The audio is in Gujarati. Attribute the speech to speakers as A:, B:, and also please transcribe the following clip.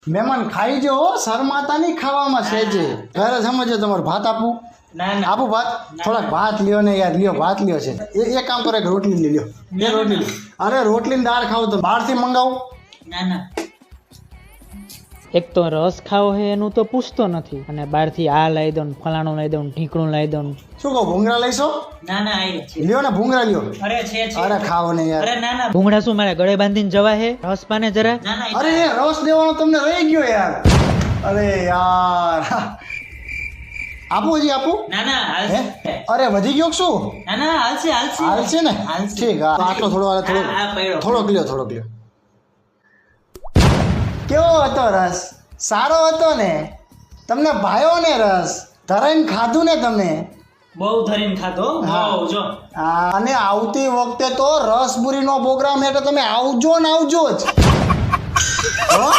A: મહેમાન ખાઈ જો શરમાતા નહીં ખાવામાં સેજે ઘરે સમજો તમારું ભાત આપું આપું ભાત થોડાક ભાત લ્યો ને યાર લ્યો ભાત લ્યો છે એક કામ કરો એક રોટલી લઈ લ્યો બે રોટલી અરે રોટલી ને દાળ ખાવ તો બહારથી મંગાવું
B: એક તો રસ ખાવો હે એનું તો પૂછતો નથી અને બહારથી આ લઈ દઉં ફલાણું લઈ દઉં ઢીકણું લઈ દઉં
A: શું કહો ભૂંગળા લઈશો લ્યો ને ભૂંગળા લ્યો અરે ખાવો ને યાર
B: ભૂંગળા શું મારે ગળે બાંધીને જવા હે રસ પાને જરા
A: અરે એ રસ દેવાનો તમને રહી ગયો યાર અરે યાર આપું હજી આપું હે? અરે વધી ગયો કે શું હાલશે ને ઠીક હા તો આટલો થોડોક લ્યો કેવો હતો રસ સારો હતો ને તમને ભાયો ને રસ ધરાઈને ખાધું ને તમે
B: બહુ ધરીને ખાધો જો
A: હા અને આવતી વખતે તો રસપુરીનો પ્રોગ્રામ એટલે તમે આવજો જ હો